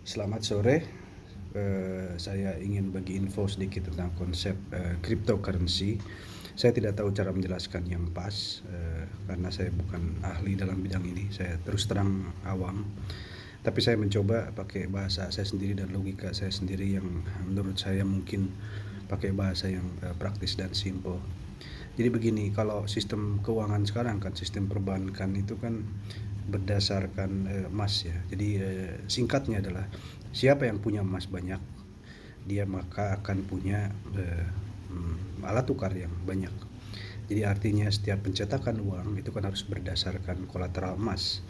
Selamat sore. Saya ingin bagi info sedikit tentang konsep cryptocurrency. Saya tidak tahu cara menjelaskan yang pas karena saya bukan ahli dalam bidang ini. Saya terus terang awam. Tapi saya mencoba pakai bahasa saya sendiri dan logika saya sendiri yang menurut saya mungkin pakai bahasa yang praktis dan simple. Jadi begini, kalau sistem keuangan sekarang kan sistem perbankan itu kan berdasarkan emas ya. Jadi singkatnya adalah siapa yang punya emas banyak, dia maka akan punya alat tukar yang banyak. Jadi artinya setiap pencetakan uang itu kan harus berdasarkan kolateral emas.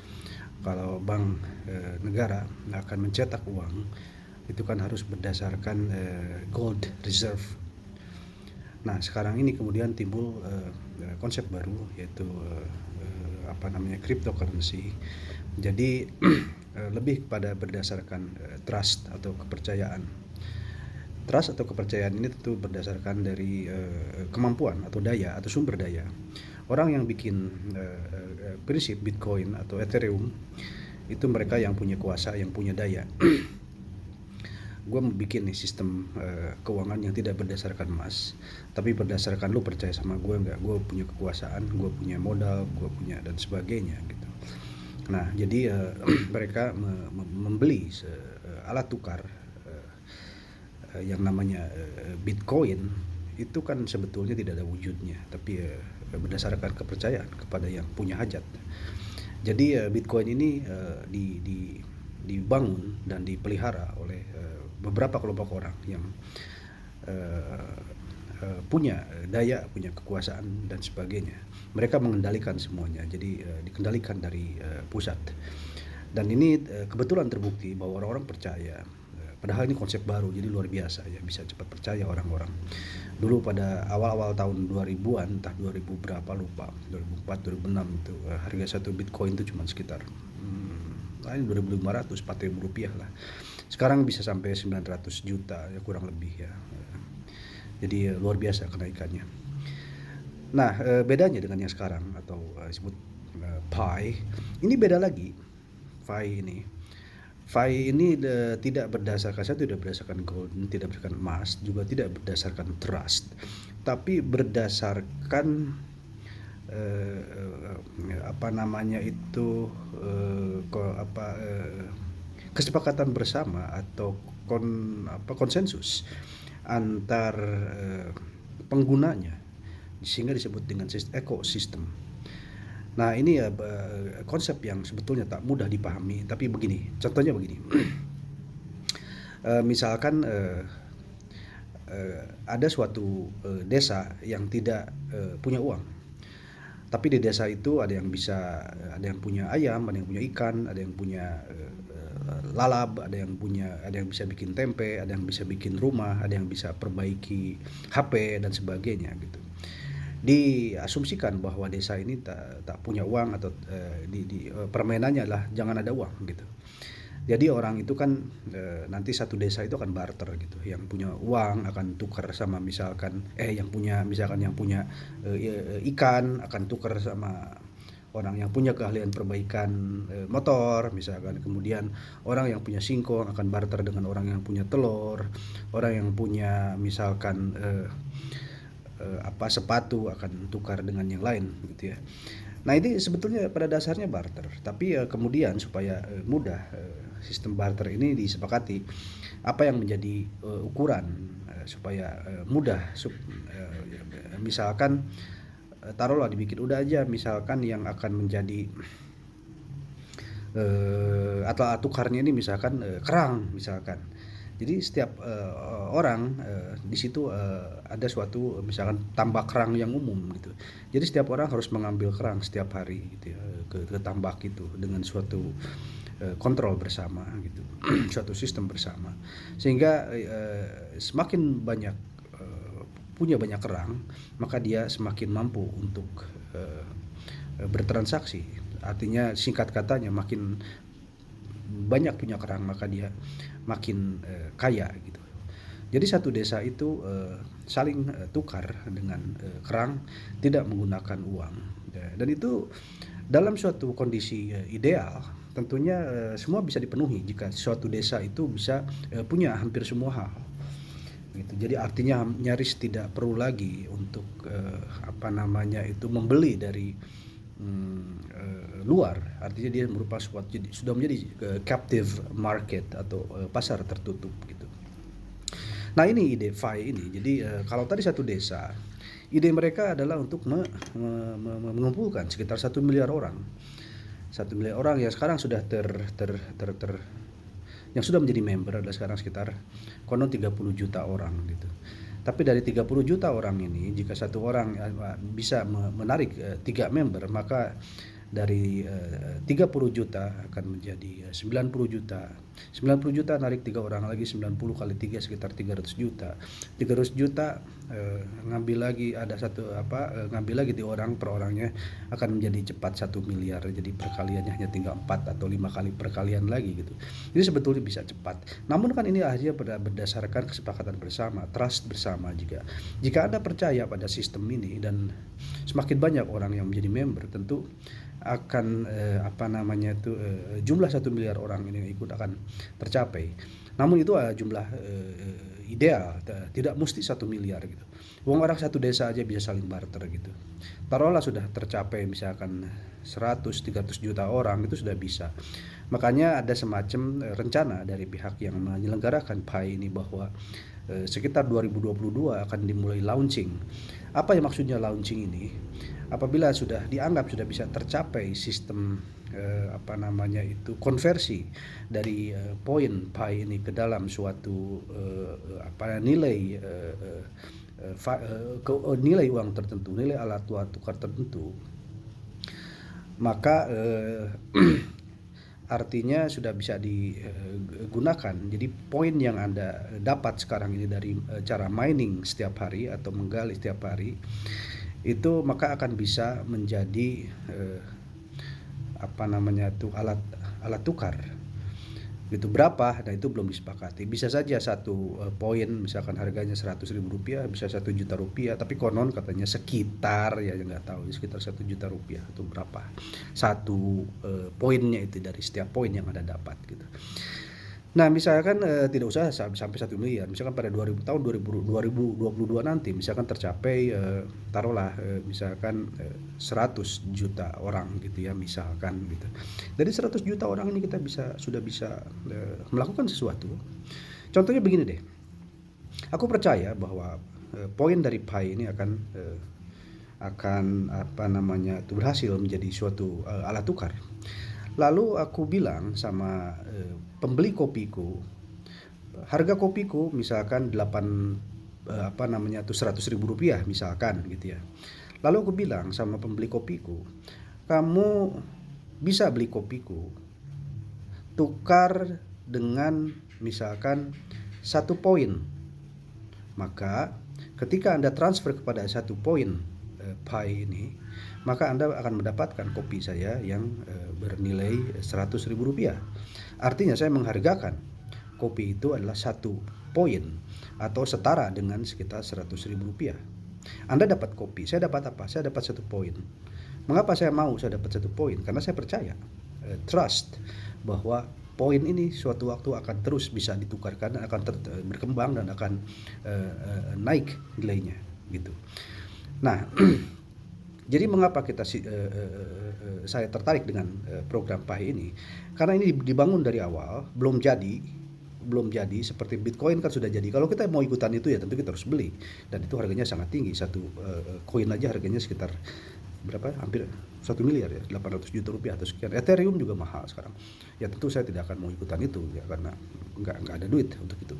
Kalau bank negara akan mencetak uang itu kan harus berdasarkan gold reserve. Nah, sekarang ini kemudian timbul konsep baru yaitu cryptocurrency. Jadi lebih kepada berdasarkan trust atau kepercayaan. Trust atau kepercayaan ini tentu berdasarkan dari kemampuan atau daya atau sumber daya. Orang yang bikin prinsip Bitcoin atau Ethereum itu mereka yang punya kuasa, yang punya daya. Gue mau bikin nih sistem keuangan yang tidak berdasarkan emas, tapi berdasarkan lu percaya sama gue nggak, gue punya kekuasaan, gue punya modal, gue punya dan sebagainya gitu. Nah, jadi mereka membeli alat tukar yang namanya Bitcoin itu kan sebetulnya tidak ada wujudnya, tapi berdasarkan kepercayaan kepada yang punya hajat. Jadi Bitcoin ini dibangun dan dipelihara oleh beberapa kelompok orang yang punya daya, punya kekuasaan dan sebagainya. Mereka mengendalikan semuanya, jadi dikendalikan dari pusat. Dan ini kebetulan terbukti bahwa orang-orang percaya. Padahal ini konsep baru, jadi luar biasa ya, bisa cepat percaya orang-orang. Dulu pada awal-awal tahun 2000-an, entah 2000 berapa lupa, 2004, 2006 itu harga satu Bitcoin itu cuma sekitar 2.500, 4.000 rupiah lah. Sekarang bisa sampai 900 juta ya, kurang lebih ya. Jadi luar biasa kenaikannya. Nah, bedanya dengan yang sekarang atau disebut Pi, ini beda lagi. Pi ini tidak berdasarkan, saya tidak berdasarkan gold, tidak berdasarkan emas, juga tidak berdasarkan trust, tapi berdasarkan kesepakatan bersama atau konsensus antar penggunanya, sehingga disebut dengan ekosistem. Nah, ini ya konsep yang sebetulnya tak mudah dipahami, tapi begini, contohnya begini. Misalkan ada suatu desa yang tidak punya uang, tapi di desa itu ada yang punya ayam, ada yang punya ikan, ada yang punya lalab, ada yang bisa bikin tempe, ada yang bisa bikin rumah, ada yang bisa perbaiki HP dan sebagainya gitu. Diasumsikan bahwa desa ini tak punya uang atau permainannya adalah jangan ada uang gitu. Jadi orang itu kan nanti satu desa itu akan barter gitu. Yang punya uang akan tukar sama yang punya ikan akan tukar sama orang yang punya keahlian perbaikan motor misalkan. Kemudian orang yang punya singkong akan barter dengan orang yang punya telur. Orang yang punya misalkan sepatu akan tukar dengan yang lain gitu ya. Nah, ini sebetulnya pada dasarnya barter, tapi kemudian supaya mudah sistem barter ini disepakati apa yang menjadi ukuran supaya mudah misalkan taruhlah dibikin udah aja, misalkan yang akan menjadi atau tukarnya ini misalkan kerang misalkan. Jadi setiap orang di situ ada suatu misalkan tambak kerang yang umum gitu. Jadi setiap orang harus mengambil kerang setiap hari gitu ya, ke tambak itu dengan suatu kontrol bersama gitu, suatu sistem bersama. Sehingga semakin banyak punya banyak kerang, maka dia semakin mampu untuk bertransaksi. Artinya singkat katanya makin banyak punya kerang maka dia makin kaya gitu. Jadi satu desa itu saling tukar dengan kerang, tidak menggunakan uang. Dan itu dalam suatu kondisi ideal tentunya semua bisa dipenuhi jika suatu desa itu bisa punya hampir semua hal gitu. Jadi artinya nyaris tidak perlu lagi untuk membeli dari luar. Artinya dia merupakan sudah menjadi captive market atau pasar tertutup gitu. Nah, ini ide FI ini. Jadi kalau tadi satu desa, ide mereka adalah untuk mengumpulkan sekitar 1 miliar orang. 1 miliar orang yang sekarang sudah yang sudah menjadi member adalah sekarang sekitar konon 30 juta orang gitu. Tapi dari 30 juta orang ini, jika satu orang bisa menarik 3 member, maka dari 30 juta akan menjadi 90 juta. 90 juta narik 3 orang lagi, 90 kali 3 sekitar 300 juta. 300 juta ngambil lagi ngambil lagi di orang per orangnya akan menjadi cepat 1 miliar. Jadi perkaliannya hanya tinggal 4 atau 5 kali perkalian lagi gitu. Jadi sebetulnya bisa cepat. Namun kan ini akhirnya berdasarkan kesepakatan bersama, trust bersama juga. Jika Anda percaya pada sistem ini dan semakin banyak orang yang menjadi member, tentu akan jumlah 1 miliar orang ini ikut akan tercapai. Namun itu jumlah ideal, tidak mesti 1 miliar gitu. Orang satu desa aja bisa saling barter gitu. Taruhlah sudah tercapai misalkan 100-300 juta orang, itu sudah bisa. Makanya ada semacam rencana dari pihak yang menyelenggarakan PAI ini bahwa sekitar 2022 akan dimulai launching. Apa yang maksudnya launching ini? Apabila sudah dianggap sudah bisa tercapai sistem konversi dari poin PAI ini ke dalam suatu nilai uang tertentu, nilai alat tukar tertentu, maka artinya sudah bisa digunakan. Jadi poin yang Anda dapat sekarang ini dari cara mining setiap hari atau menggali setiap hari, itu maka akan bisa menjadi alat tukar. Itu berapa? Nah, itu belum disepakati. Bisa saja satu poin misalkan harganya 100.000 rupiah, bisa 1 juta rupiah, tapi konon katanya sekitar nggak tahu, sekitar 1 juta rupiah atau berapa satu poinnya itu dari setiap poin yang Anda dapat gitu. Nah, misalkan tidak usah sampai 1 miliar, misalkan pada tahun 2022 nanti misalkan tercapai taruhlah misalkan 100 juta orang gitu ya, misalkan gitu. Dari 100 juta orang ini kita sudah bisa melakukan sesuatu. Contohnya begini deh. Aku percaya bahwa poin dari PAI ini akan berhasil menjadi suatu alat tukar. Lalu aku bilang sama pembeli kopiku, harga kopiku misalkan 100.000 rupiah misalkan gitu ya. Lalu aku bilang sama pembeli kopiku, kamu bisa beli kopiku, tukar dengan misalkan 1 poin. Maka ketika Anda transfer kepada 1 poin PAI ini, maka Anda akan mendapatkan kopi saya yang bernilai 100.000 rupiah. Artinya saya menghargakan kopi itu adalah 1 poin atau setara dengan sekitar 100.000 rupiah. Anda dapat kopi, saya dapat apa? Saya dapat 1 poin. Mengapa saya dapat 1 poin? Karena saya percaya, trust bahwa poin ini suatu waktu akan terus bisa ditukarkan dan akan berkembang dan akan naik nilainya gitu. Nah, jadi mengapa saya tertarik dengan program PAI ini? Karena ini dibangun dari awal, belum jadi seperti Bitcoin kan sudah jadi. Kalau kita mau ikutan itu ya tentu kita harus beli, dan itu harganya sangat tinggi. Satu koin aja harganya sekitar berapa? Hampir 1 miliar ya, 800 juta rupiah atau sekian. Ethereum juga mahal sekarang. Ya tentu saya tidak akan mau ikutan itu ya, karena nggak ada duit untuk itu.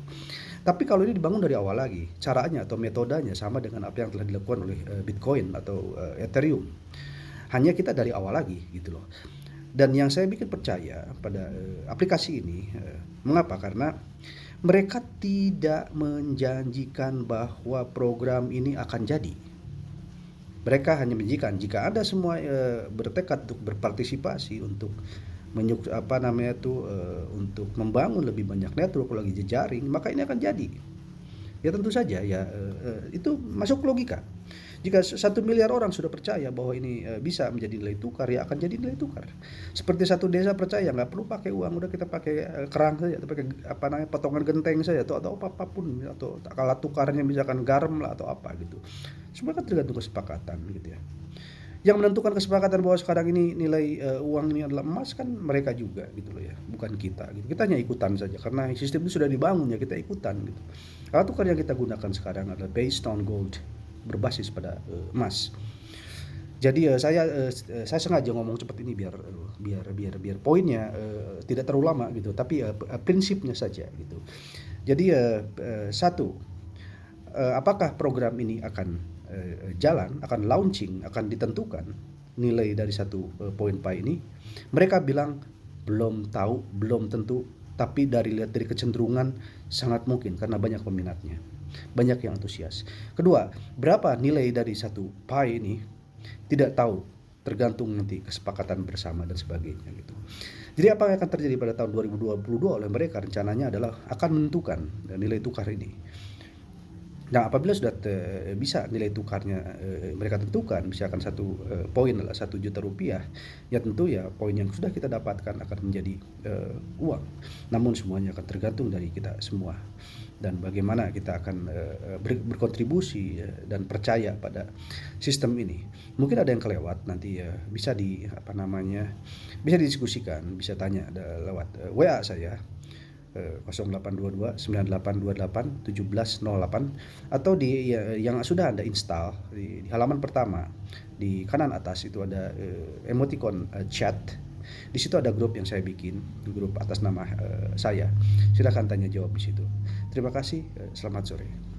Tapi kalau ini dibangun dari awal lagi, caranya atau metodenya sama dengan apa yang telah dilakukan oleh Bitcoin atau Ethereum. Hanya kita dari awal lagi gitu loh. Dan yang saya bikin percaya pada aplikasi ini, mengapa? Karena mereka tidak menjanjikan bahwa program ini akan jadi. Mereka hanya menjanjikan jika Anda semua bertekad untuk berpartisipasi untuk untuk membangun lebih banyak network lagi jejaring, maka ini akan jadi. Ya tentu saja ya, itu masuk logika. Jika 1 miliar orang sudah percaya bahwa ini bisa menjadi nilai tukar, ya akan jadi nilai tukar. Seperti satu desa percaya nggak perlu pakai uang, udah kita pakai kerang saja, atau pakai apa namanya potongan genteng saja, atau apapun, atau alat tukarnya misalkan garam lah atau apa gitu. Semua kan tergantung kesepakatan gitu ya. Yang menentukan kesepakatan bahwa sekarang ini nilai uang ini adalah emas kan mereka juga gitu loh ya, bukan kita gitu. Kita hanya ikutan saja karena sistem itu sudah dibangun, ya kita ikutan gitu. Alat tukar yang kita gunakan sekarang adalah based on gold, berbasis pada emas. Jadi saya sengaja ngomong cepat ini biar poinnya tidak terlalu lama gitu, tapi prinsipnya saja gitu. Jadi satu, apakah program ini akan jalan, akan launching, akan ditentukan nilai dari satu poin pi ini? Mereka bilang belum tahu, belum tentu, tapi lihat dari kecenderungan sangat mungkin karena banyak peminatnya, banyak yang antusias. Kedua, berapa nilai dari satu pi ini tidak tahu, tergantung nanti kesepakatan bersama dan sebagainya gitu. Jadi apa yang akan terjadi pada tahun 2022 oleh mereka rencananya adalah akan menentukan nilai tukar ini. Nah, apabila sudah bisa nilai tukarnya mereka tentukan, misalkan satu poin adalah 1 juta rupiah, ya tentu ya poin yang sudah kita dapatkan akan menjadi uang. Namun semuanya akan tergantung dari kita semua dan bagaimana kita akan berkontribusi dan percaya pada sistem ini. Mungkin ada yang kelewat, nanti bisa bisa didiskusikan, bisa tanya lewat WA saya 0822 9828 1708 atau yang sudah Anda install di halaman pertama di kanan atas itu ada emoticon chat. Di situ ada grup yang saya bikin, grup atas nama saya. Silakan tanya jawab di situ. Terima kasih, selamat sore.